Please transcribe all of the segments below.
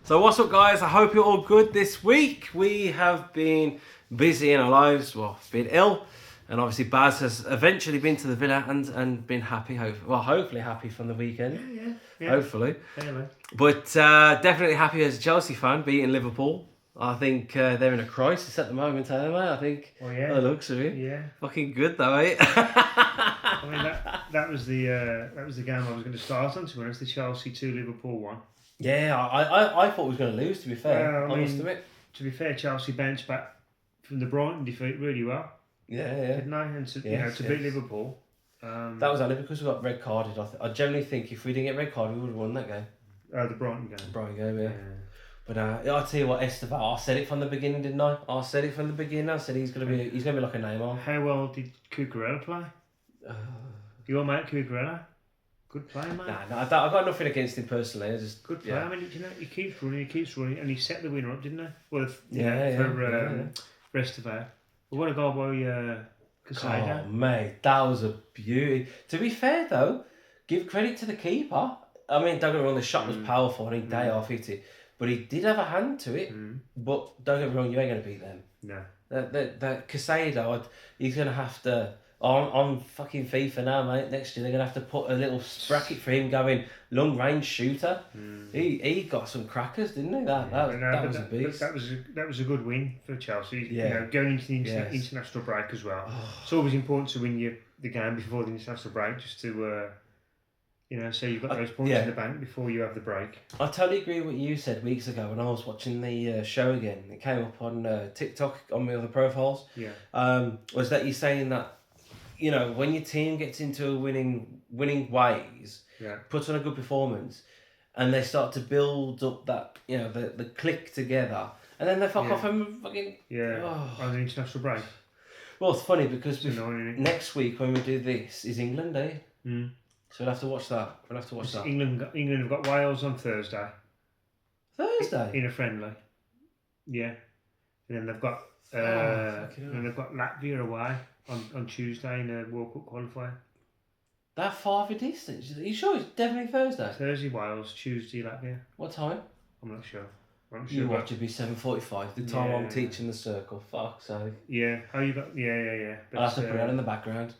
So what's up, guys? I hope you're all good this week. We have been busy in our lives, well, been ill, and obviously Baz has eventually been to the villa and been happy, hopefully happy from the weekend. Yeah. Hopefully. Fairly. But definitely happy as a Chelsea fan beating Liverpool. I think they're in a crisis at the moment, aren't they? I think. Oh yeah. By the looks of it. Yeah. Fucking good though, eh? I mean that was the game I was going to start on. To be honest, the Chelsea 2 Liverpool 1. Yeah, I thought we was going to lose. To be fair, I I must mean, admit. To be fair, Chelsea bounced back from the Brighton defeat really well, Yeah. didn't they? And to beat Liverpool. That was only because we got red carded. I generally think if we didn't get red carded, we would have won that game. The Brighton game. Brighton game, yeah. But I'll tell you what, Esteban, I said it from the beginning, didn't I? I said it from the beginning. I said he's gonna be like a Neymar. How well did Cucurella play? Your mate Cucurella? Good player, mate. Nah, I've got nothing against him personally. I just Good player. I mean, he keeps running, and he set the winner up, didn't he? Well, yeah. rest of it. But what a goal by Casado. Oh mate, that was a beauty. To be fair though, give credit to the keeper. I mean, don't get me wrong, the shot was powerful. I think day off hit it, but he did have a hand to it. But don't get me wrong, you ain't gonna beat them. No. That Casado, he's gonna have to. On fucking FIFA now, mate. Next year they're gonna have to put a little bracket for him going long range shooter. He got some crackers, didn't he? That was a beast. That was a good win for Chelsea. Yeah. You know, going into the international break as well. It's always important to win the game before the international break, just to so you've got those points in the bank before you have the break. I totally agree with what you said weeks ago when I was watching the show again. It came up on TikTok on my other profiles. Yeah. Was that you saying that? You know, when your team gets into a winning ways, puts on a good performance, and they start to build up that, the click together, and then they fuck off and fucking... on the international break. Well, it's funny because annoying, next week when we do this is England Day. So we'll have to watch that. England have got Wales on Thursday. Thursday? In a friendly. Yeah. And then they've got Latvia away on Tuesday in a World Cup qualifier. That far of a distance? Are you sure it's definitely Thursday? Thursday Wales, Tuesday Latvia. What time? I'm not sure. You watch it be 7:45. The time I'm teaching the circle. Fuck's sake. Yeah. How you got? Yeah. But I'll have to put it on in the background.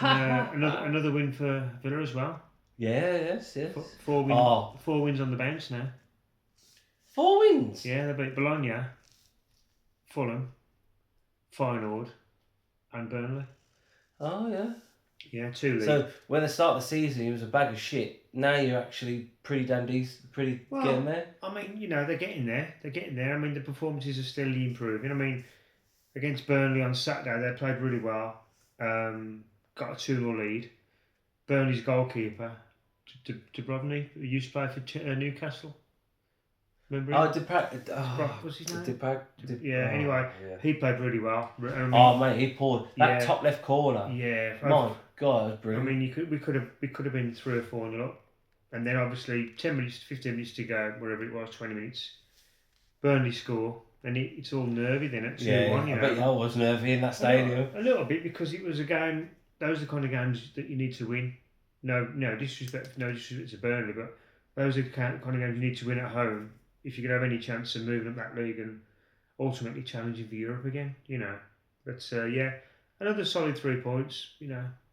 Another win for Villa as well. Yes. 4 wins on the bounce now. 4 wins? Yeah, they beat Bologna, Fulham, Feyenoord, and Burnley. Oh, yeah. Yeah, 2 leagues. So, when they start the season, he was a bag of shit. Now you're actually pretty damn decent, getting there. I mean, they're getting there. I mean, the performances are steadily improving. I mean, against Burnley on Saturday, they played really well. Got a 2-0 lead. Burnley's goalkeeper, Dubrovnik, who used to play for Newcastle. Remember him? What's his name? Anyway, he played really well. I mean, mate, he poured that top left corner. Yeah. My God, that was brilliant. I mean, we could have been 3 or 4 up. And then obviously 10 minutes, 15 minutes to go, wherever it was, 20 minutes. Burnley score. And it's all nervy then at 2-1. I bet you was nervy in that stadium. A little bit, because it was a game. Those are the kind of games that you need to win. No disrespect to Burnley, but those are the kind of games you need to win at home if you're going to have any chance of moving up that league and ultimately challenging for Europe again. But another solid 3 points.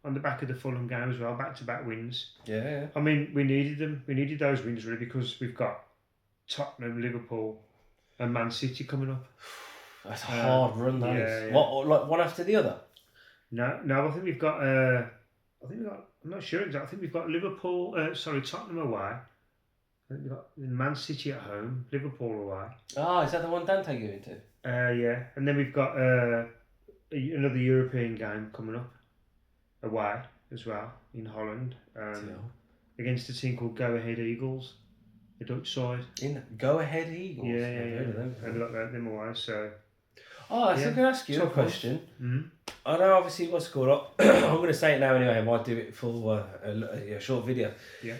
On the back of the Fulham game as well, back-to-back wins. Yeah. I mean, we needed them. We needed those wins really, because we've got Tottenham, Liverpool, and Man City coming up. That's a hard run, that is. What, like one after the other? No. I think we've got. I'm not sure exactly. I think we've got Tottenham away. I think we've got Man City at home, Liverpool away. Oh, is that the one Dante going to? Yeah, and then we've got another European game coming up away as well in Holland against a team called Go Ahead Eagles, the Dutch side. In Go Ahead Eagles. Yeah. They've got them away, so. Oh, so I'm going to ask you a question. Mm-hmm. I know obviously what's scored up. I'm going to say it now anyway. I might do it for a short video. Yeah.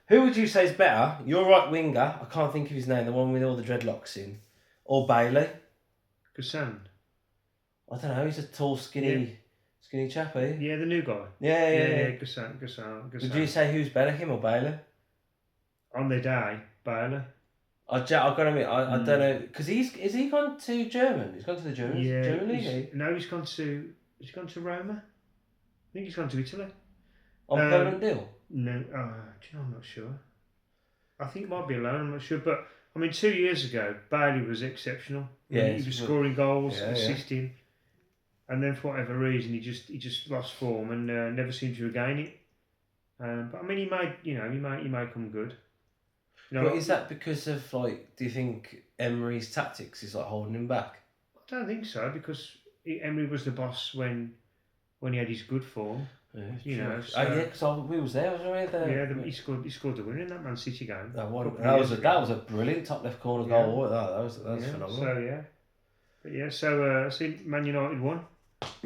Who would you say is better? Your right winger, I can't think of his name, the one with all the dreadlocks in, or Bailey? Gassan. I don't know. He's a tall, skinny chap, eh? Yeah, the new guy. Yeah. Gassan. Would you say who's better, him or Bailey? On their day, Bailey. I've got to admit, I don't know, because is he gone to German? He's gone to the German league. No, he's gone to Roma. I think he's gone to Italy. On permanent deal? No, do you know, I'm not sure. I think it might be a loan, I'm not sure. But, I mean, 2 years ago, Bailey was exceptional. Yeah, he was scoring goals, assisting. And then, for whatever reason, he just lost form and never seemed to regain it. But, I mean, he may come good. You know, but is that because of, like, do you think Emery's tactics is, like, holding him back? I don't think so, because Emery was the boss when he had his good form. Yeah, because we was there, wasn't we? He scored the winner in that Man City game. That was a brilliant top left corner goal. That was phenomenal. So see, Man United won.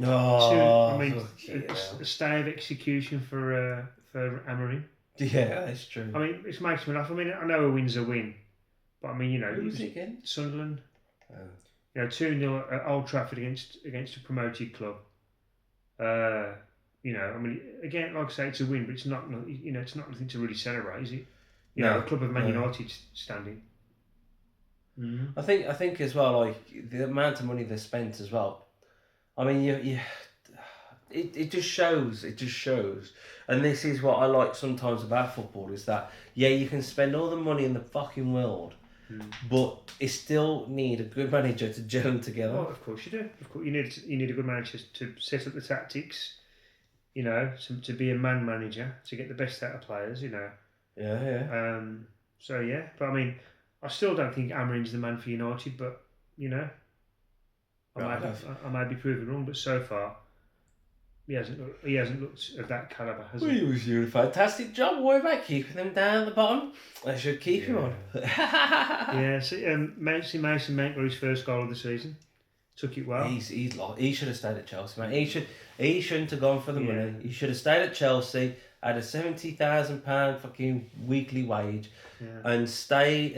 Oh, a stay of execution for Amorim. Yeah, that's true. I mean, it makes me laugh. I mean, I know a win's a win, but I mean, who was it again? Sunderland. 2-0 at Old Trafford against a promoted club. I mean, again, like I say, it's a win, but it's not. It's not nothing to really celebrate, is it? A club of Man United standing. Mm-hmm. I think as well, like the amount of money they spent as well. I mean, it just shows. It just shows, and this is what I like sometimes about football is that you can spend all the money in the fucking world, but you still need a good manager to gel them together. Oh, of course you do. Of course, you need a good manager to set up the tactics. To be a man manager to get the best out of players. Yeah. But I mean, I still don't think Amorim's the man for United. But I may be proven wrong. But so far, he hasn't looked of that calibre, has he? He was doing a fantastic job, boy, about keeping them down at the bottom. They should keep him on. Mason Mount got his first goal of the season. Took it well. He's lost. He should have stayed at Chelsea, man. He shouldn't have gone for the money. He should have stayed at Chelsea, had a £70,000 fucking weekly wage, and stayed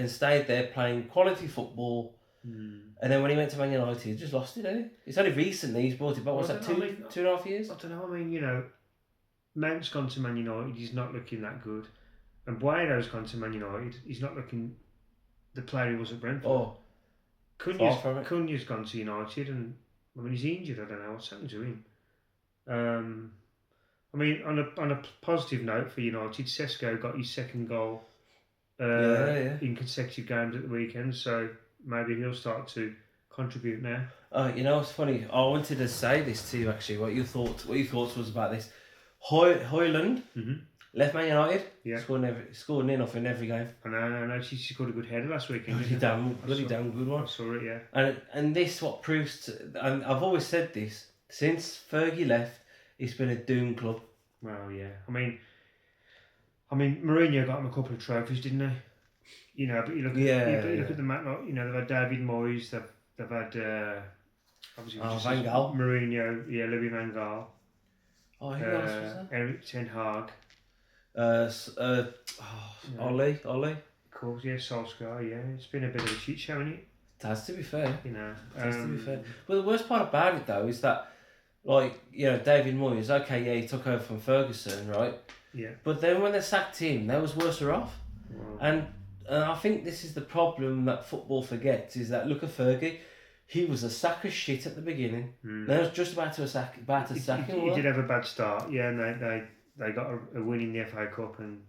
there playing quality football. And then when he went to Man United, he just lost it, didn't he? It's only recently he's brought it back. What's that, 2.5 years? I don't know. I mean, Mount's gone to Man United. He's not looking that good. And Bueno's gone to Man United. He's not looking the player he was at Brentford. Oh. Cunha's gone to United, and I mean he's injured. I don't know what's happened to him. I mean, on a positive note for United, Sesko got his second goal in consecutive games at the weekend, so maybe he'll start to contribute now. It's funny. I wanted to say this to you actually. What your thoughts was about this? Højlund left Man United. Yeah, scored in off in every game. I know. She scored a good header last weekend. Bloody damn good one. I saw it. Yeah. And this what proves. And I've always said this since Fergie left. It's been a doom club. Well, yeah. I mean, Mourinho got him a couple of trophies, didn't he? But you look at the match. They've had David Moyes. They've had obviously Van Gaal. Mourinho. Yeah, Louis Van Gaal. Oh, who else was that? Erik ten Hag. Ollie. Of course, yeah, Solskjaer. Yeah, it's been a bit of a shit show, hasn't it? It has to be fair. It has to be fair. But the worst part about it though is that, David Moyes. Okay, yeah, he took over from Ferguson, right? Yeah. But then when they sacked him, they was worse off. Wow. And I think this is the problem that football forgets is that look at Fergie. He was a sack of shit at the beginning. They was just about to sack him. He did have a bad start, yeah, and they got a win in the FA Cup and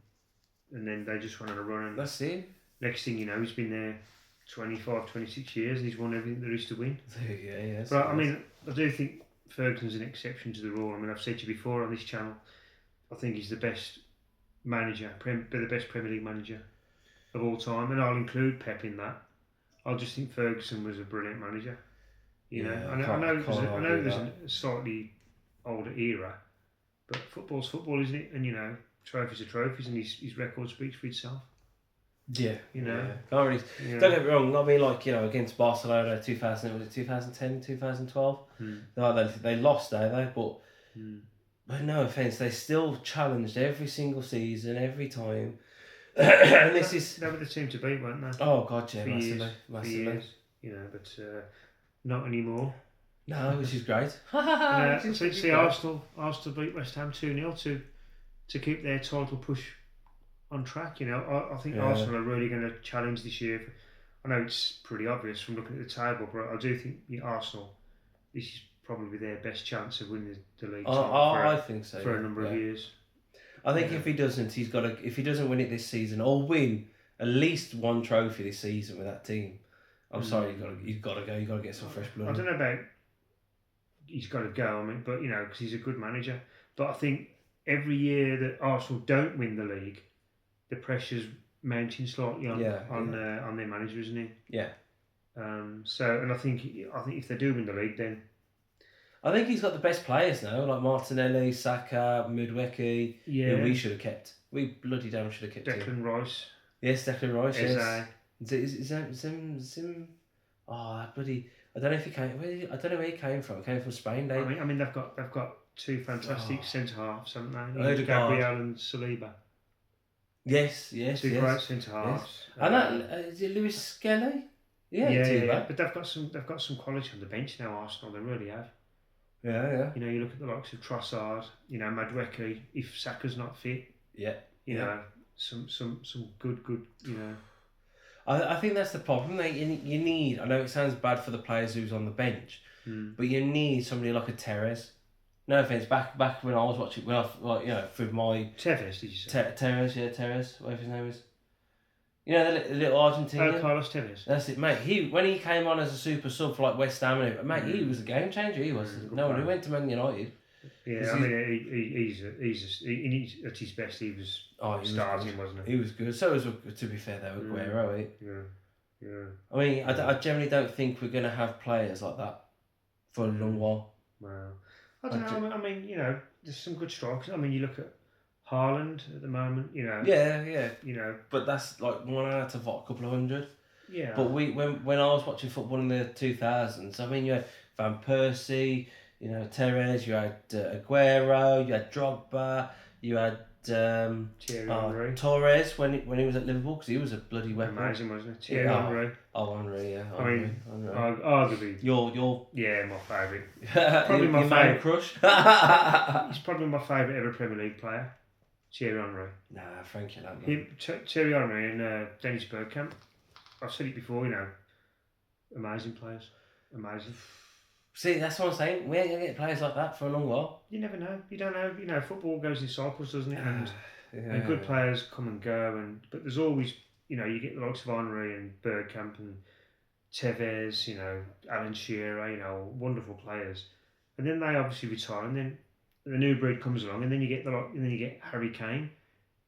then they just went on a run. And that's it. Next thing you know, he's been there 25, 26 years and he's won everything there is to win. Yeah. But I mean, I do think Ferguson's an exception to the rule. I mean, I've said to you before on this channel, I think he's the best manager, the best Premier League manager of all time, and I'll include Pep in that. I just think Ferguson was a brilliant manager. I know it was a slightly older era, but football's football, isn't it? And trophies are trophies, and his record speaks for itself. Yeah, Can't really, don't get me wrong. I mean, against Barcelona, 2010, 2012. They lost there, though. But no offense, they still challenged every single season, every time. And they were the team to beat, weren't they? Oh God, yeah, massively. For years, but not anymore. No, which is great. See, Arsenal beat West Ham 2-0 to keep their title push on track. I think Arsenal are really going to challenge this year. I know it's pretty obvious from looking at the table, but I do think Arsenal, this is probably their best chance of winning the league title I think so, for a number of years. I think if he doesn't, if he doesn't win it this season, or win at least one trophy this season with that team, I'm sorry, you've got to go. You've got to get some fresh blood. I don't know about he's got to go. I mean, but because he's a good manager. But I think every year that Arsenal don't win the league, the pressure's mounting slightly on their manager, isn't it? Yeah. And I think if they do win the league, then I think he's got the best players now, like Martinelli, Saka, Madueke. Yeah. Who we should have kept. We bloody damn should have kept Declan Rice. Yes, Declan Rice. Eze. Yes. Is that Zim? Oh, bloody! I don't know if he came. I don't know where he came from. He came from Spain. I mean, they've got two fantastic centre halves, haven't they? Odegaard. Gabriel and Saliba. Yes. Two great centre halves. Yes. And that is it Lewis Skelly? Yeah. But they've got some quality on the bench now. Arsenal, they really have. Yeah. You look at the likes of Trossard. Madueke. If Saka's not fit. Yeah. Some good. I think that's the problem. You need. I know it sounds bad for the players who's on the bench, but you need somebody like a Tevez. No offense. Back when I was watching, through my Tevez, did you say? Tevez, whatever his name is. The little Argentinian. Oh, Carlos Tevez. That's it, mate. When he came on as a super sub for like West Ham, mate, he was a game changer. He was. No one who went to Man United. Yeah, I mean, he's at his best. He was starting, wasn't he? He was good. So was, to be fair, though, Aguero. Yeah. I mean, I generally don't think we're going to have players like that for a long while. Wow. I don't know. I mean, there's some good strikers. I mean, you look at Haaland at the moment. Yeah. But that's like 1 out of a couple of hundred. Yeah. But when I was watching football in the 2000s, I mean, you had Van Persie. Tevez, you had Aguero, you had Drogba, you had Thierry Henry. Torres when he was at Liverpool, because he was a bloody weapon. Amazing, wasn't it? Thierry Henry. Henry, yeah. Henry. Arguably. Your my favourite. Probably my favourite crush. He's probably my favourite ever Premier League player. Thierry Henry. Nah, thank you, that man. Thierry Henry and Dennis Bergkamp. I've said it before, amazing players. Amazing. See, that's what I'm saying. We ain't going to get players like that for a long while. You never know. You don't know. Football goes in cycles, doesn't it? And good players come and go. But there's always, you get the likes of Henry and Bergkamp and Tevez, Alan Shearer, wonderful players. And then they obviously retire, and then the new breed comes along, and then you get Harry Kane.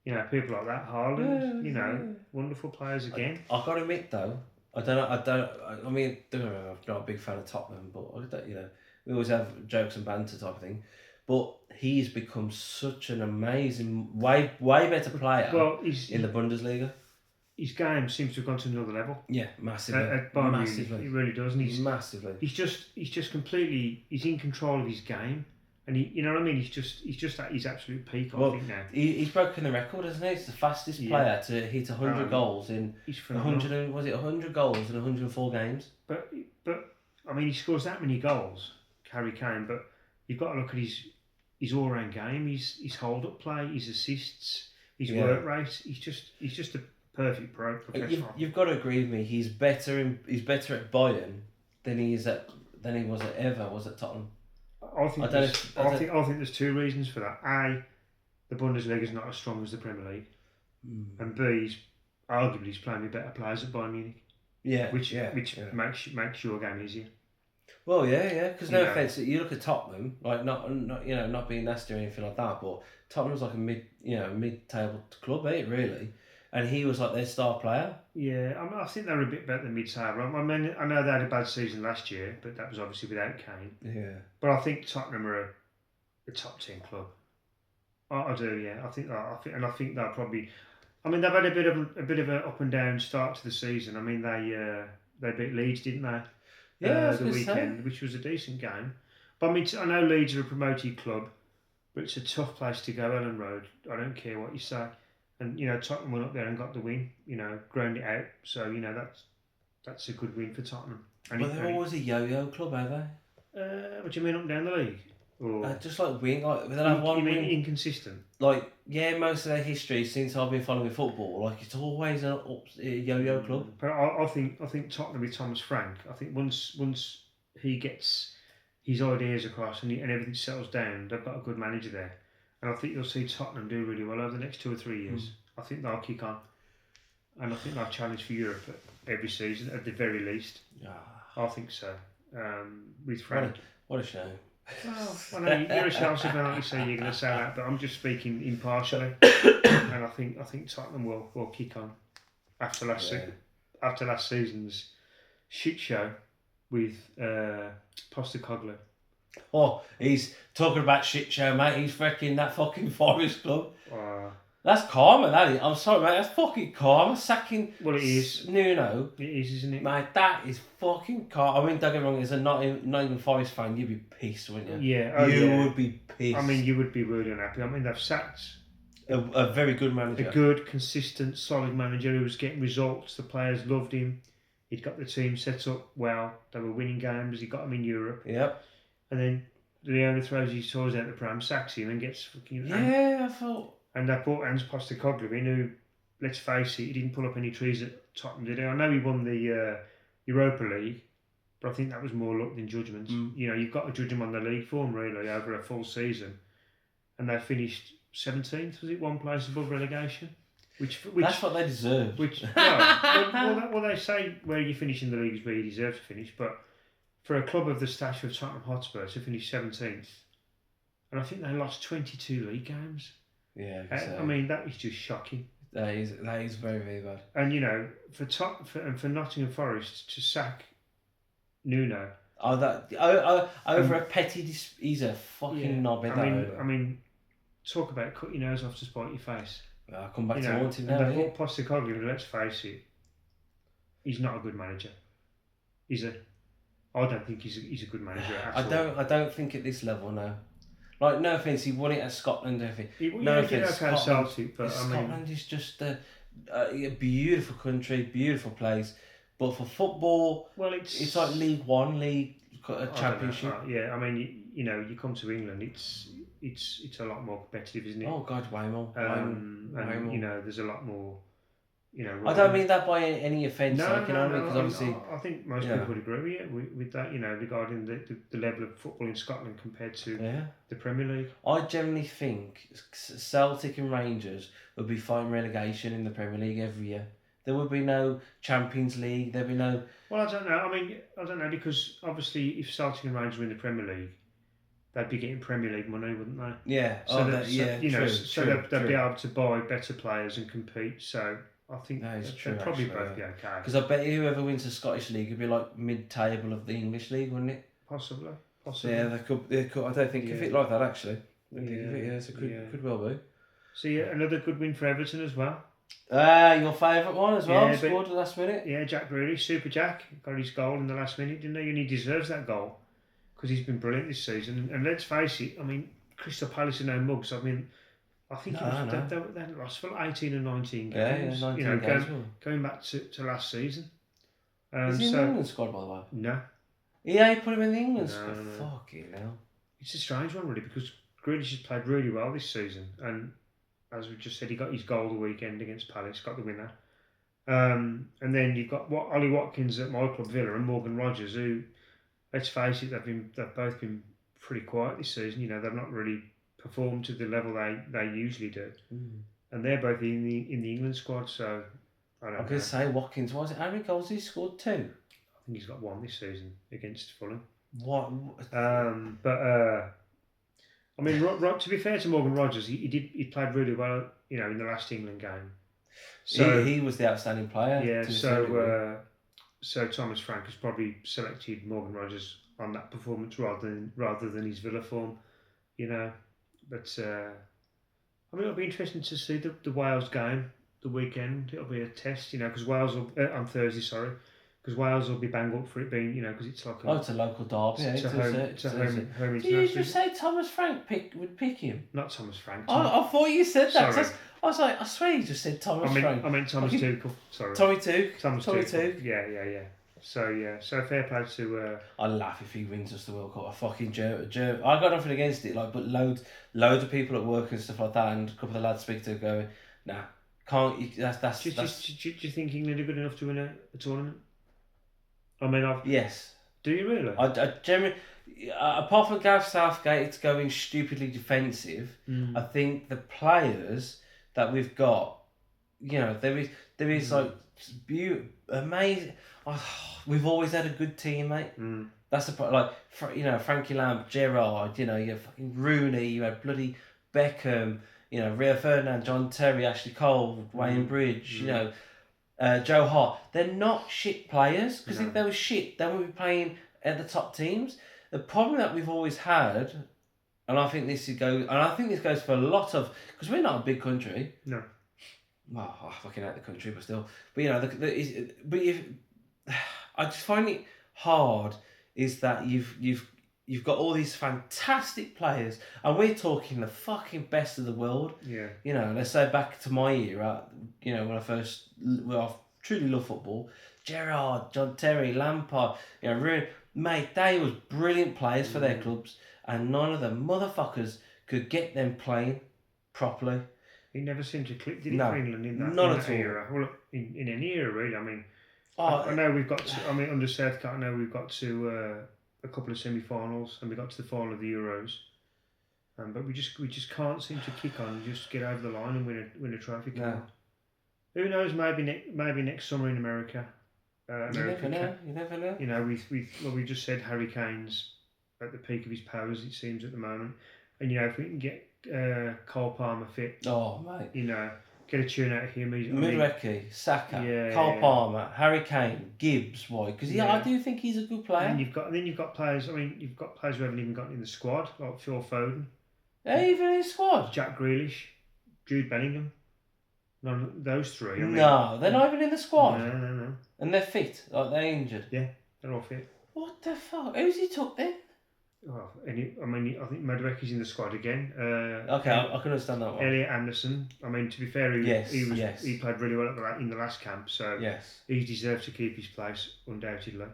People like that, Haaland. Wonderful players again. I've got to admit though. I mean, I'm not a big fan of Tottenham, but we always have jokes and banter type of thing. But he's become such an amazing, way better player in the Bundesliga. His game seems to have gone to another level. Yeah, massively. At Bayern Munich, it really does. And massively. He's just completely. He's in control of his game. And you know what I mean? He's just at his absolute peak, I think, now. He's broken the record, hasn't he? He's the fastest player to hit 100 goals in 100 goals in 104 games? But I mean, he scores that many goals, Harry Kane, but you've got to look at his all-round game, his hold-up play, his assists, his work rate. He's just a perfect professional. You've got to agree with me. He's better at Bayern than he was at Tottenham. I think there's two reasons for that. A, the Bundesliga is not as strong as the Premier League, and B, he's playing with better players at Bayern Munich. Which makes your game easier. Well, because no offence, you look at Tottenham, like not being nasty or anything like that, but Tottenham's like a mid-table club, really. And he was like their star player. Yeah, I think they were a bit better than mid-table. I mean, I know they had a bad season last year, but that was obviously without Kane. Yeah. But I think Tottenham are a top 10 club. I do, yeah. I think they'll probably. I mean, they've had a bit of an up and down start to the season. I mean, they beat Leeds, didn't they? Yeah, the weekend, which was a decent game. But I mean, I know Leeds are a promoted club, but it's a tough place to go, Ellen Road. I don't care what you say. And Tottenham went up there and got the win. Ground it out. So that's a good win for Tottenham. And they're always a yo-yo club, are they? What do you mean, up and down the league? Or just like win, like they'll have one. You mean inconsistent? Like most of their history since I've been following football, like it's always a yo-yo club. But I think Tottenham with Thomas Frank. I think once he gets his ideas across and everything settles down, they've got a good manager there, and I think you'll see Tottenham do really well over the next 2 or 3 years. I think they'll kick on, and I think they'll challenge for Europe every season at the very least. I think so. With Frank. What a shame. Well, I know you're a Chelsea fan, like you say, you're going to say that, but I'm just speaking impartially, and I think Tottenham will kick on after last season's shit show with Postecoglou. Oh, he's talking about shit show, mate. He's wrecking that fucking Forest club. That's karma, that is. I'm sorry, mate. That's fucking karma. Sacking. Well, it is. Nuno. It is, isn't it? Mate, that is fucking karma. I mean, don't get me wrong. As a Nottingham Forest fan, you'd be pissed, wouldn't you? Yeah. You would be pissed. I mean, you would be really unhappy. I mean, they've sacked a very good manager. A good, consistent, solid manager who was getting results. The players loved him. He'd got the team set up well. They were winning games. He got them in Europe. Yep. And then the owner throws his toys out the pram, sacks him, and gets fucking. Yeah, I thought. And they brought Hans Postecoglou in, who, let's face it, he didn't pull up any trees at Tottenham, did he? I know he won the Europa League, but I think that was more luck than judgment. You know, you've got to judge him on the league form, really, over a full season. And they finished 17th, was it? One place above relegation? Which That's what they deserve. Well, they say where you finish in the league is where you deserve to finish, but for a club of the stature of Tottenham Hotspur to finish 17th, and I think they lost 22 league games. Yeah, I mean, that is just shocking. That is very, very bad. And you know, for Nottingham Forest to sack Nuno. Over a petty. He's a fucking knob. I mean, talk about cut your nose off to spite your face. I'll come back to haunting now. And they've got Postecoglou. Let's face it, he's not a good manager. I don't think he's a good manager at all. I don't think at this level now. Like, no offence, he won it at Scotland. No offence, Scotland is just a beautiful country, beautiful place. But for football, well, it's like League One, Championship. Yeah, I mean, you come to England, it's a lot more competitive, isn't it? Oh God, way more. And you know, there's a lot more. I don't mean that by any offence. Because obviously, I think most people would agree with that. Regarding the level of football in Scotland compared to the Premier League. I generally think Celtic and Rangers would be fighting relegation in the Premier League every year. There would be no Champions League. There'd be no. Well, I don't know. I mean, I don't know because obviously, if Celtic and Rangers were in the Premier League, they'd be getting Premier League money, wouldn't they? Yeah. They'd be able to buy better players and compete. So. I think they'd probably both be okay. Because I bet whoever wins the Scottish League would be like mid-table of the English League, wouldn't it? Possibly. Yeah, they could. I don't think of it like that actually. Could well be. So another good win for Everton as well. Your favourite one as well. Scored the last minute. Yeah, Jack Grealish, Super Jack, got his goal in the last minute, didn't he? And he deserves that goal because he's been brilliant this season. And let's face it, I mean, Crystal Palace are no mugs. I mean. I think they lost for 18 and 19 games. 19 games. Going back to last season. Is he in the England squad, by the way? No. Yeah, he put him in the England squad. No. Fucking hell. It's a strange one, really, because Grealish has played really well this season. And as we just said, he got his goal the weekend against Palace, got the winner. And then you've got Ollie Watkins at my club, Villa, and Morgan Rogers, who, let's face it, they've both been pretty quiet this season. They've not really perform to the level they usually do, and they're both in the England squad. So I'm going to say Watkins. Was it how many goals he scored? 2. I think he's got 1 this season against Fulham. What? I mean, to be fair to Morgan Rogers, he played really well. In the last England game. So he was the outstanding player. Yeah. So Thomas Frank has probably selected Morgan Rogers on that performance rather than his Villa form. But I mean, it'll be interesting to see the Wales game the weekend. It'll be a test, because Wales will on Thursday. Because Wales will be banged up for it being, because it's like it's a local derby. It's a home international. Did you just say Thomas Frank would pick him? Not Thomas Frank. I thought you said that. Sorry. I was like, I swear you just said Frank. I meant Thomas Tuchel. Sorry. Tommy Tuchel. Tommy Tuchel. Yeah. So fair play to. I'd laugh if he wins us the World Cup. A fucking German. I got nothing against it, like, but loads of people at work and stuff like that, and a couple of the lads speak to going, nah, can't. That's. Do you think England are good enough to win a tournament? I mean, Yes. Do you really? I generally, apart from Gareth Southgate going stupidly defensive, I think the players that we've got, there is like amazing. We've always had a good team, mate. That's the like Frankie Lamb, Gerrard. You had fucking Rooney. You had bloody Beckham. Rio Ferdinand, John Terry, Ashley Cole, Wayne Bridge. Joe Hart. They're not shit players, because if they were shit, they would be playing at the top teams. The problem that we've always had, and I think this goes for a lot of, because we're not a big country. No. Well, I fucking hate the country, but still. But if I just find it hard is that you've got all these fantastic players, and we're talking the fucking best of the world. Yeah. Let's say back to my era, when I truly love football. Gerrard, John Terry, Lampard, mate, they was brilliant players for their clubs, and none of them motherfuckers could get them playing properly. It never seemed to click, did it, for England in that, not at all. era? Well, in any era, really. I mean, I know we've got to, under Southgate, I know we've got to a couple of semi-finals, and we got to the final of the Euros. But we just can't seem to kick on and just get over the line and win a trophy. No. Who knows? Maybe next summer in America. You never know. We just said Harry Kane's at the peak of his powers. It seems at the moment, and if we can get Cole Palmer fit. Oh mate. Get a tune out of him. Mudryk, Saka, Cole Palmer, Harry Kane, Gibbs. Why? Because I do think he's a good player. And you've got players. I mean, you've got players who haven't even gotten in the squad, like Phil Foden. Even in the squad. Jack Grealish, Jude Bellingham. None of those three. No, they're not even in the squad. No. And they're fit, like they're injured. Yeah, they're all fit. What the fuck? Who's he took then? Oh, I think Mudryk is in the squad again. Okay, I can understand that one. Elliot Anderson. I mean, to be fair, he played really well in the last camp, so he deserves to keep his place undoubtedly.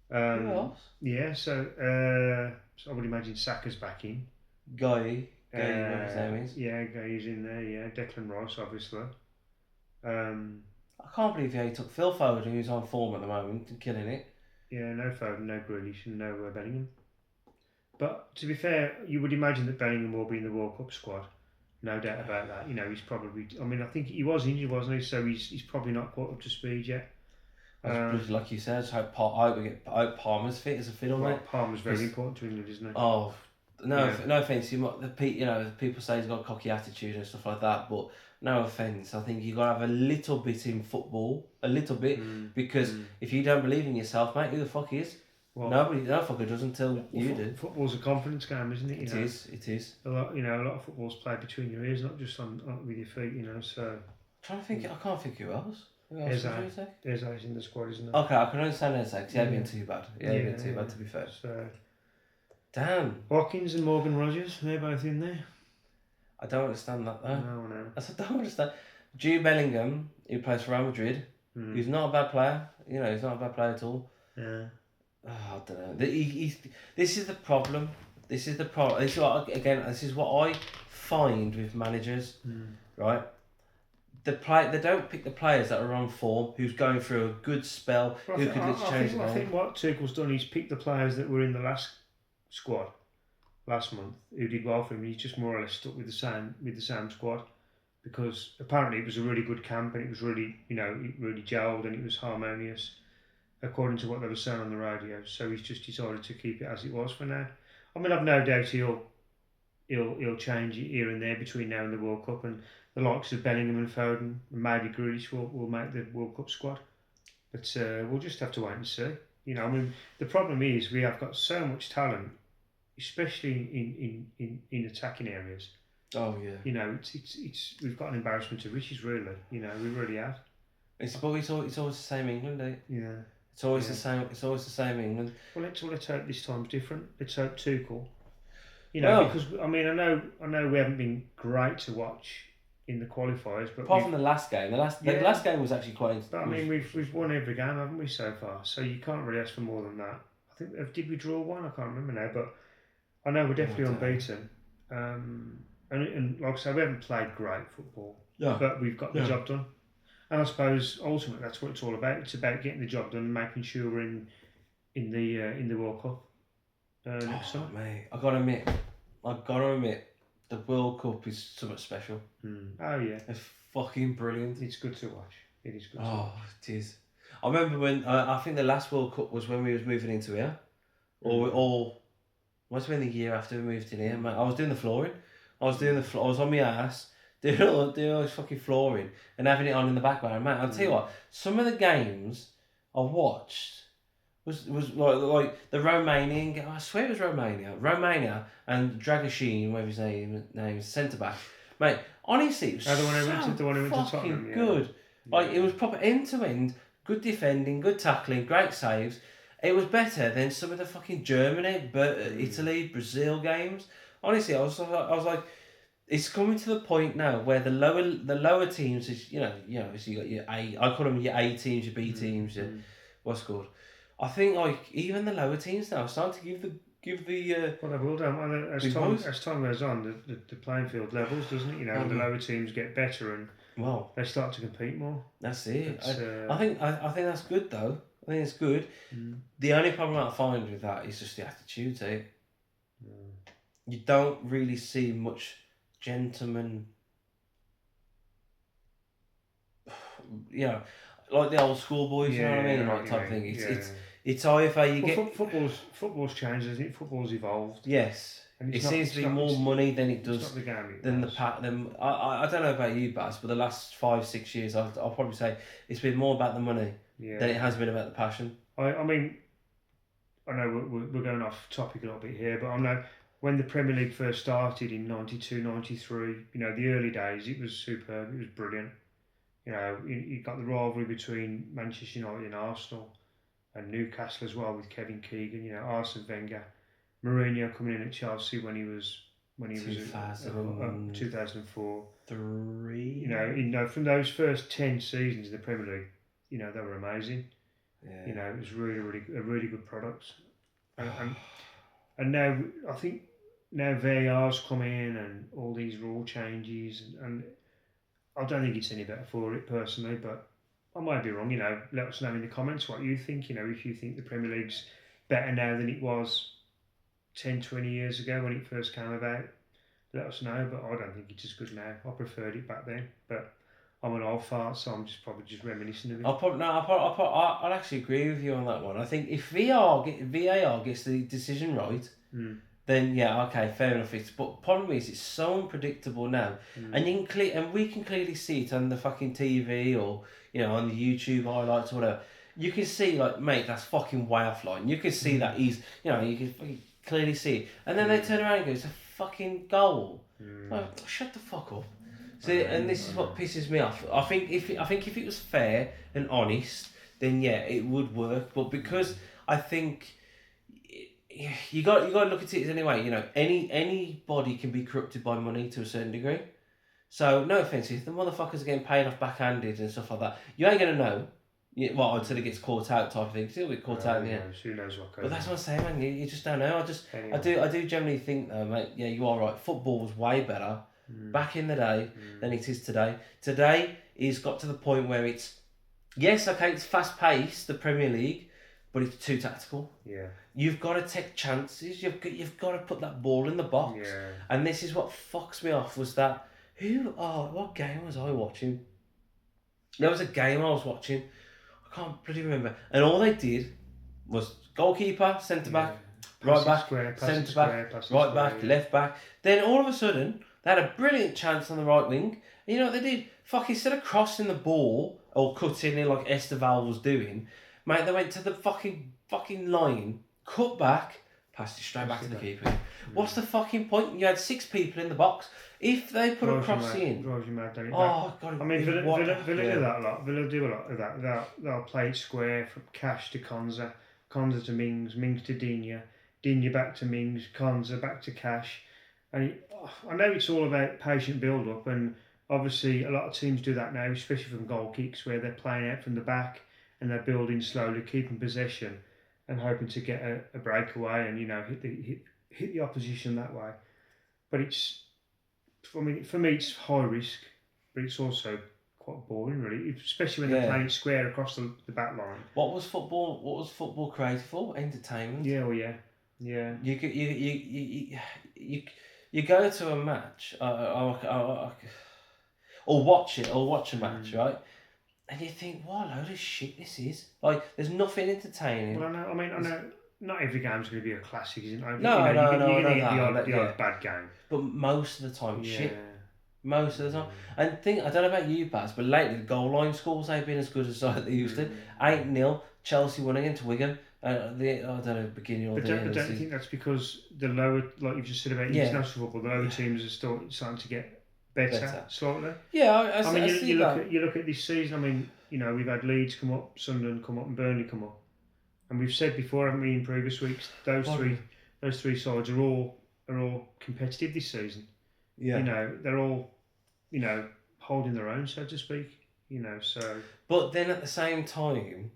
Who else? Yeah, so I would imagine Saka's back in. Guy, whatever his name is. Yeah, Guy's in there. Yeah, Declan Rice, obviously. I can't believe he took Phil Foden, who's on form at the moment, and killing it. Yeah, no Foden, no Grealish, and no Bellingham. But to be fair, you would imagine that Bellingham will be in the World Cup squad. No doubt about that. He's probably. I mean, I think he was injured, wasn't he? So he's probably not quite up to speed yet. Like you said, I hope Palmer's fit as a fiddle, mate. Palmer's very important to England, isn't he? Oh, no offence. The people say he's got a cocky attitude and stuff like that, but no offence. I think you got to have a little bit in football, because if you don't believe in yourself, mate, who the fuck is? Well, no fucker does until you do. Football's a confidence game, isn't it? It is. A lot of football's played between your ears, not just on with your feet. So. I'm trying to think. I can't think who else. Eze's in the squad, isn't it? Okay, I can understand Eze because he ain't been too bad. He ain't been too bad, to be fair. So. Damn. Watkins and Morgan Rogers, they're both in there. I don't understand that though. No. I don't understand. Jude Bellingham, who plays for Real Madrid, he's not a bad player. He's not a bad player at all. Yeah. Oh, I don't know. This is the problem. This is what I find with managers, right? They don't pick the players that are on form, who's going through a good spell, who could change the game. I think what Tuchel's done is pick the players that were in the last squad last month who did well for him. He's just more or less stuck with the same squad, because apparently it was a really good camp and it was really it really gelled and it was harmonious, according to what they were saying on the radio. So he's just decided to keep it as it was for now. I mean, I've no doubt he'll change it here and there between now and the World Cup, and the likes of Bellingham and Foden and maybe Grealish will make the World Cup squad. But we'll just have to wait and see. I mean, the problem is we have got so much talent, especially in attacking areas. Oh yeah. It's we've got an embarrassment of riches, really. We really have. It's always the same England, eh? Yeah. It's always the same. It's always the same England. Well, let's hope this time's different. Let's hope Tuchel. Because I mean, I know we haven't been great to watch in the qualifiers. But apart from the last game, the last game was actually quite. But I mean, we've won every game, haven't we, so far? So you can't really ask for more than that. I think did we draw one? I can't remember now, but I know we're definitely unbeaten. And like I said, we haven't played great football, but we've got the job done. And I suppose ultimately that's what it's all about. It's about getting the job done and making sure we're in the World Cup next summer. Mate, I gotta admit, the World Cup is something special. Oh yeah, it's fucking brilliant. It's good to watch. It is good. It is. I remember when I think the last World Cup was when we was moving into here, or must have been the year after we moved in here. Mate, I was doing the flooring. I was on my ass doing all this fucking flooring and having it on in the background. Mate, I'll tell you what. Some of the games I watched was like the Romanian game. I swear it was Romania and Dragoshin, whatever his name is, centre back. Mate, honestly, it was the one who went to Tottenham. Yeah. Good. Like it was proper end to end, good defending, good tackling, great saves. It was better than some of the fucking Germany, Italy, Brazil games. Honestly, I was like, it's coming to the point now where the lower teams is you know so you got your A, I call them your A teams, your B teams, what's called. I think like even the lower teams now are starting to give the well, they will do. As time goes on, the playing field levels, doesn't it? You know, the lower teams get better and they start to compete more. That's it. I think that's good though. I think it's good. The only problem I find with that is just the attitude. You don't really see much gentleman. Like the old school boys. You know what I mean? Like type thing. It's either you get football's changed, isn't it? Football's evolved. Yes. It seems to be more money than it does the game than the pack. I don't know about you, Baz, but the last 5-6 years, I'll probably say it's been more about the money than it has been about the passion. I mean, I know we're going off topic a little bit here, but I know when the Premier League first started in 92, 93, you know, the early days, it was superb. It was brilliant. You know, you got the rivalry between Manchester United and Arsenal, and Newcastle as well with Kevin Keegan. You know, Arsene Wenger, Mourinho coming in at Chelsea when he was 2004. 3. You know, from those first 10 seasons in the Premier League, you know, they were amazing. Yeah. You know, it was a really good product. And now I think VAR's come in and all these rule changes and I don't think it's any better for it personally, but I might be wrong. You know, let us know in the comments what you think. You know, if you think the Premier League's better now than it was 10, 20 years ago when it first came about, let us know. But I don't think it's as good now. I preferred it back then, but I'm an old fart, so I'm probably just reminiscing of it. I'd actually agree with you on that one. I think if VAR gets the decision right, then yeah, okay, fair enough. But problem is, it's so unpredictable now, and we can clearly see it on the fucking TV or on the YouTube highlights or whatever. You can see like, mate, that's fucking way offline. You can see that you can clearly see it, and then they turn around and go, it's a fucking goal. Like, shut the fuck up. See, and this is what pisses me off. I think if it was fair and honest, then yeah, it would work. But because I think you got to look at it anyway. You know, anybody can be corrupted by money to a certain degree. So no offense, if the motherfuckers are getting paid off backhanded and stuff like that, you ain't gonna know. Until it gets caught out, type of thing. Still get caught out in the end. Who knows what goes. But that's what I'm saying, man. You just don't know. I do generally think though, mate. Yeah, you are right. Football was way better back in the day than it is today. Today it's got to the point where it's it's fast paced, the Premier League, but it's too tactical. Yeah. You've got to take chances. You've got to put that ball in the box. Yeah. And this is what fucks me off was that what game was I watching? There was a game I was watching. I can't bloody remember. And all they did was goalkeeper, centre back, right back, centre back, right back, left back. Then all of a sudden, they had a brilliant chance on the right wing. And you know what they did? Instead of crossing the ball or cutting in like Esteval was doing, mate, they went to the fucking line, cut back, passed it straight back to the keeper. What's the fucking point? You had 6 people in the box. If they put a cross in... Drives you mad, don't it? Oh, God. I mean, Villa do that a lot. Villa do a lot of that. They'll play it square from Cash to Konza, Konza to Mings, Mings to Digne, Digne back to Mings, Konza back to Cash. And I know it's all about patient build-up, and obviously a lot of teams do that now, especially from goal kicks, where they're playing out from the back and they're building slowly, keeping possession, and hoping to get a breakaway and hit the opposition that way. But it's for me it's high risk, but it's also quite boring, really, especially when they're playing it square across the back line. What was football created for? Entertainment. Yeah, well, yeah. You go to a match, or watch a match, right? And you think, what a load of shit this is. Like, there's nothing entertaining. Well, I know. Not every game's going to be a classic, isn't it? No. You're going to get the odd bad game. But most of the time, shit. Most of the time. And I don't know about you, Baz, but lately the goal line scores ain't been as good as they used to. 8-0, Chelsea won against Wigan. I don't know, beginning or the end. But don't you think that's because the lower, like you've just said about international football, the lower teams are starting to get better slightly? Yeah, I see you that. You look at this season. I mean, we've had Leeds come up, Sunderland come up, and Burnley come up, and we've said before, haven't we, in previous weeks, those three sides are all competitive this season. Yeah, they're all, holding their own, so to speak. So. But then at the same time,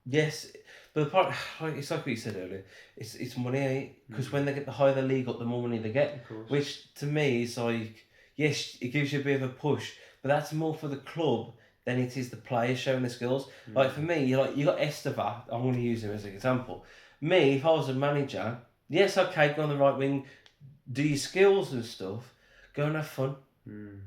yes, but the part, it's like what you said earlier. It's money, because when they get the higher the league up, the more money they get. Which to me is like, yes, it gives you a bit of a push, but that's more for the club than it is the players showing their skills. Like for me, you got Esteva. I'm going to use him as an example. Me, if I was a manager, yes, okay, go on the right wing, do your skills and stuff, go and have fun.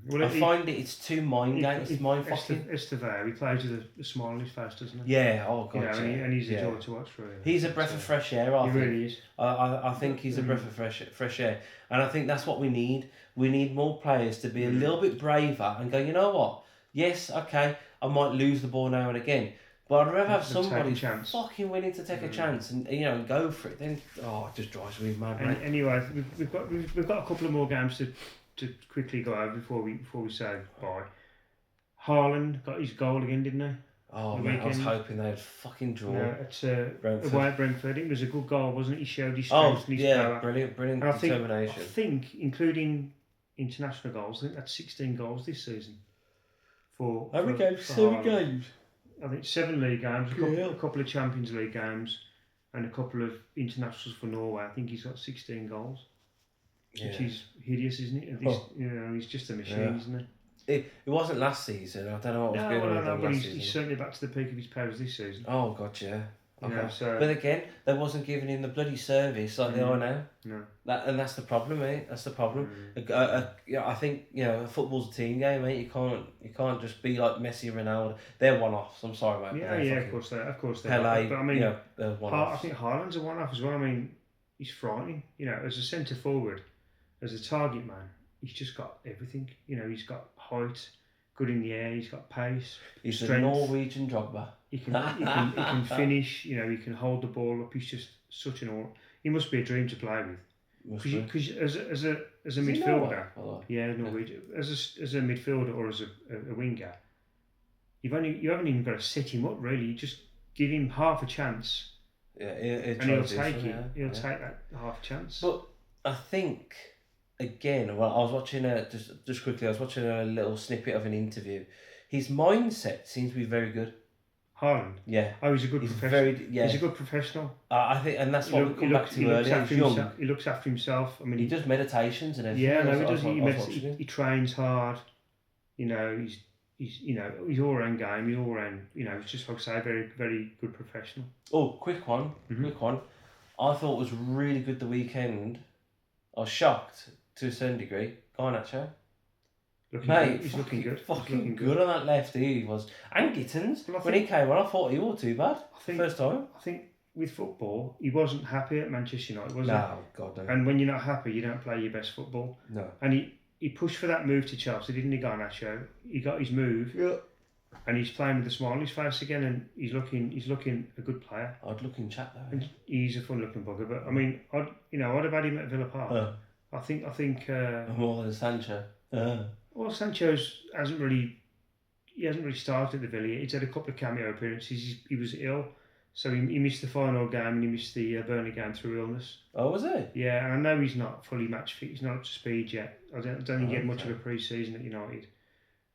Well, I find it's too mind game. It's mind fucking. Esteva, he plays with the smile on his face, doesn't he? Yeah. Oh god. And he's a joy to watch for him. He's a breath of fresh air. I think. Really is. I think he's a breath of fresh air, and I think that's what we need. We need more players to be a little bit braver and go. You know what? Yes, okay, I might lose the ball now and again, but I'd rather have somebody fucking willing to take a chance and and go for it. Then it just drives me mad. Anyway, we've got a couple of more games to quickly go over before we say bye. Haaland got his goal again, didn't he? Oh man, I was hoping they'd fucking draw. Away at Brentford. It was a good goal, wasn't it? He showed his strength and his power. Brilliant determination. I think, including international goals, I think that's 16 goals this season. How many games? 7 games. I think 7 league games, a couple of Champions League games, and a couple of internationals for Norway. I think he's got 16 goals. Which is hideous, isn't it? He's just a machine, isn't he? It wasn't last season. I don't know what was going on with him last season. He's certainly back to the peak of his powers this season. Oh god, yeah. Okay. But again, they wasn't giving him the bloody service like they are now. No. That's the problem, mate. That's the problem. I think football's a team game, mate. You can't just be like Messi, Ronaldo. They're one-offs. I'm sorry, mate. Of course they. Pele, but I mean, they're one-offs. I think Haaland's a one-off as well. I mean, he's frightening. As a centre forward, as a target man, he's just got everything. He's got height, good in the air. He's got pace. He's strength. a Norwegian Drogba. He can finish. He can hold the ball up. He's just such an all. He must be a dream to play with. Because as a midfielder, Norwegian. As a midfielder or as a winger, you haven't even got to set him up really. You just give him half a chance. Yeah, and he'll take it. He'll take that half chance. But I think again, I was watching just quickly. I was watching a little snippet of an interview. His mindset seems to be very good. Haaland? Yeah. Oh, he's a good professional. He's a good professional. I think, and that's what we come back to earlier. He looks after himself. I mean, he does meditations and everything. Yeah, no, he does. He trains hard. He's all round game. He's all round. He's just like I say, very very good professional. Oh, quick one. I thought it was really good the weekend. I was shocked to a certain degree. Garnacho. He's looking good. Fucking good on that left, he was. And Gittins, when he came on, I thought he wasn't too bad. First time. I think with football, he wasn't happy at Manchester United, was he? No, God no. And when you're not happy, you don't play your best football. No. And he pushed for that move to Chelsea, didn't he, Garnacho? He got his move. Yeah. And he's playing with a smile on his face again, and he's looking a good player. Odd looking chap though. And he's a fun looking bugger, but I mean, I'd have had him at Villa Park. I think. More than Sancho. Well, Sancho hasn't really started at the Villa. He's had a couple of cameo appearances. He was ill So he missed the final game and he missed the Burnley game through illness. Oh, was it? Yeah, and I know he's not fully match fit. He's not up to speed yet. I don't think he had much of a pre-season at United.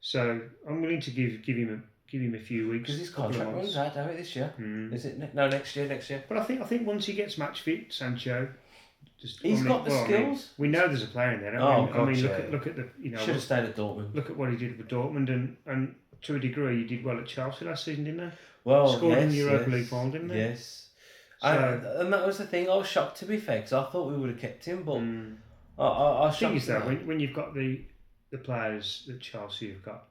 So I'm willing to give him a few weeks. Because his contract runs out, don't it, this year? Is it? No, next year. But I think once he gets match fit, Sancho. He's got the skills. We know there's a player in there. Look at the should have stayed at Dortmund. Look at what he did with Dortmund, and to a degree, he did well at Chelsea last season, didn't he? Well, scored in the Europa League final, didn't he? Yes. So, and that was the thing. I was shocked, to be fair, because I thought we would have kept him, but I think is that when you've got the players that Chelsea have got,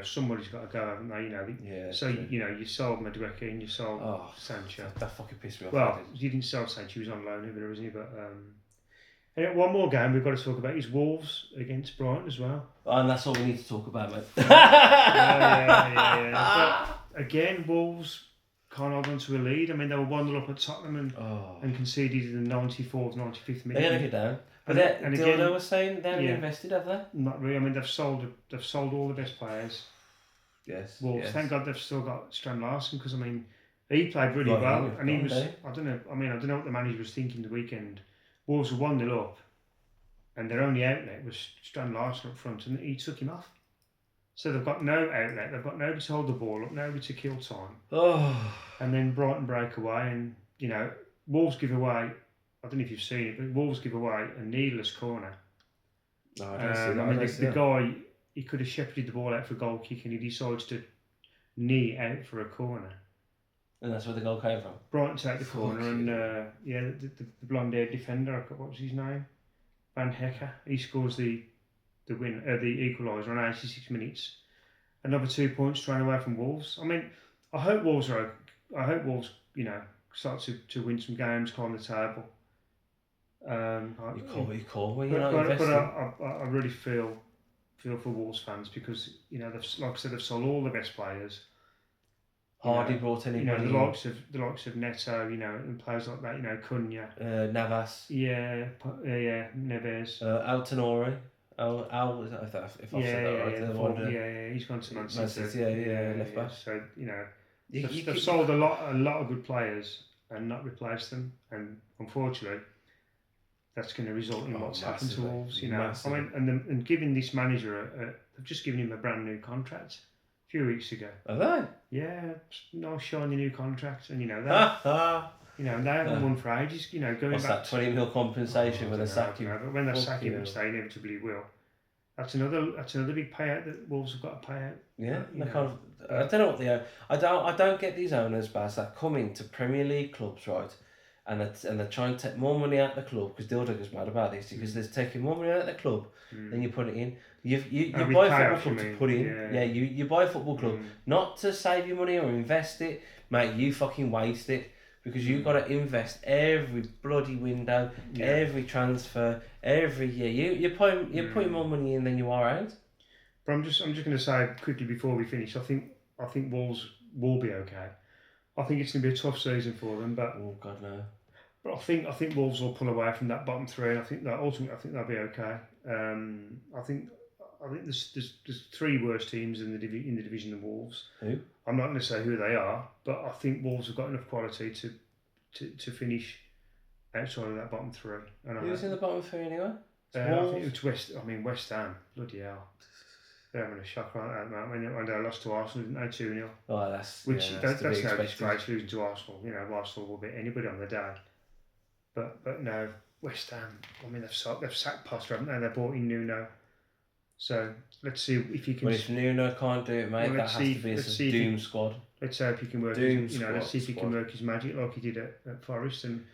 somebody's got to go, haven't they? So you sold Madueke and you sold Sancho. That fucking pissed me off. Well, you didn't sell Sancho; he was on loan over there, wasn't he? But and one more game we've got to talk about is Wolves against Brighton as well. And that's all we need to talk about, mate. Yeah. But again, Wolves can't hold on to a lead. I mean, they were 1-0 up at Tottenham and conceded in the 94th, 95th minute. They're going to get down. But Dildo was saying they haven't invested, have they? Not really. I mean, they've sold all the best players. Yes. Wolves. Thank God they've still got Strand Larsen because I mean, he played really well, and he was. I don't know. I mean, I don't know what the manager was thinking the weekend. Wolves were 1-0 up, and their only outlet was Strand Larsen up front, and he took him off. So they've got no outlet. They've got nobody to hold the ball up, nobody to kill time. And then Brighton break away, and Wolves give away. I don't know if you've seen it, but Wolves give away a needless corner. No, I don't see that. The guy, he could have shepherded the ball out for a goal kick, and he decides to knee out for a corner. And that's where the goal came from. Brighton take the corner, and the blonde-haired defender, what was his name? Van Hecker. He scores the equaliser on 86 minutes. Another 2 points thrown away from Wolves. I mean, I hope Wolves start to win some games, climb the table. You call when you're not invested. But I really feel for Wolves fans because like I said, they've sold all the best players. Hardly brought anybody. The likes of Neto, and players like that, Cunha, Navas. Yeah, Neves. Altonori. If I've said that right. He's gone to Man City. Left back. So they've sold a lot of good players and not replaced them, and unfortunately, that's going to result in what's happened to Wolves. I mean, and giving this manager they've just given him a brand new contract a few weeks ago. Have they? Yeah, no shiny new contract, and they haven't won for ages. Going what's back that 20 mil compensation when they sack him? But when they sack him, which they inevitably will, that's another big payout that Wolves have got to pay out. Yeah, I don't know what they own. I don't get these owners, Baz, that come into Premier League clubs, right? And they're trying to take more money out of the club because Dildo is mad about this because they're taking more money out of the club than you put it in. You buy a football club to put in. You buy a football club not to save your money or invest it, mate. You fucking waste it because you've got to invest every bloody window, every transfer, every year. You're putting more money in than you are out. But I'm just going to say quickly before we finish. I think Wolves will be okay. I think it's going to be a tough season for them, but oh God no. But I think Wolves will pull away from that bottom three, and I think that ultimately they'll be okay. I think there's three worse teams in the division than Wolves. Who? I'm not going to say who they are, but I think Wolves have got enough quality to finish outside of that bottom three. And who's in the bottom three anyway? I think it's West Ham. Bloody hell. They're having a shock right now when they lost to Arsenal, didn't they? 2-0. Oh, that's no disgrace losing to Arsenal. Arsenal will beat anybody on the day. But no, West Ham. I mean, they've sacked Potter, haven't they? They brought in Nuno. So let's see if you can. Well, if Nuno can't do it, mate, that has to be a doom squad. Let's hope he can work. Let's see if he can work his magic like he did at Forest and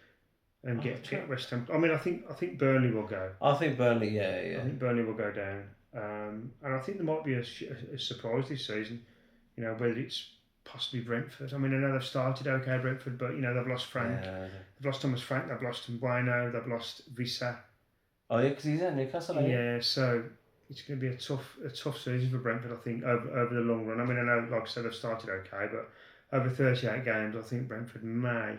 get West Ham. I mean, I think Burnley will go. I think Burnley, yeah. I think Burnley will go down. And I think there might be a surprise this season, whether it's possibly Brentford. I mean, I know they've started okay, Brentford, but they've lost Frank, they've lost Thomas Frank, they've lost Bueno, they've lost Visa. Oh yeah, because he's at Newcastle. Yeah, so it's going to be a tough season for Brentford, I think, over the long run. I mean, I know, like I said, they've started okay, but over 38 games, I think Brentford may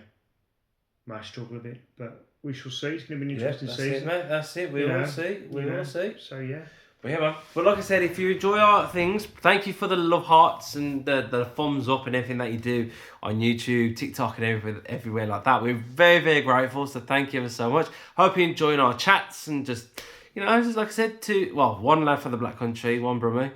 struggle a bit, but we shall see. It's going to be an interesting season. That's it, mate. That's it. We will see. We will see. So yeah. But yeah, man. But like I said, if you enjoy our things, thank you for the love hearts and the thumbs up and everything that you do on YouTube, TikTok, and everywhere like that. We're very, very grateful. So thank you ever so much. Hope you're enjoying our chats and just, just like I said, one lad for the Black Country, one Brummie,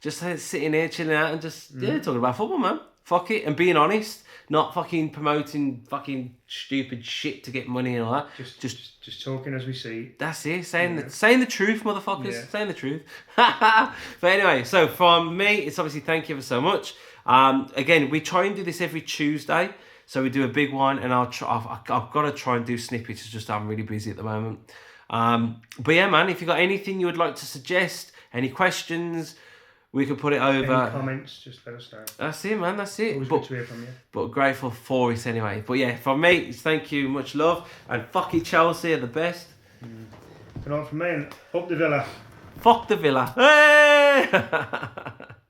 just sitting here chilling out and just talking about football, man. Fuck it, and being honest. Not fucking promoting fucking stupid shit to get money and all that. Just talking as we see. That's it. Saying the truth, motherfuckers. Yeah. Saying the truth. But anyway, so from me, it's obviously thank you ever so much. Again, we try and do this every Tuesday. So we do a big one, and I've got to try and do snippets. It's just I'm really busy at the moment. But yeah, man, if you got anything you would like to suggest, any questions, we could put it over. Any comments, just let us know. That's it, man. That's it. Always good to hear from you. But grateful for it anyway. But yeah, from me, it's thank you, much love. And fuck it, Chelsea are the best. Good night from me, and up the Villa. Fuck the Villa. Hey!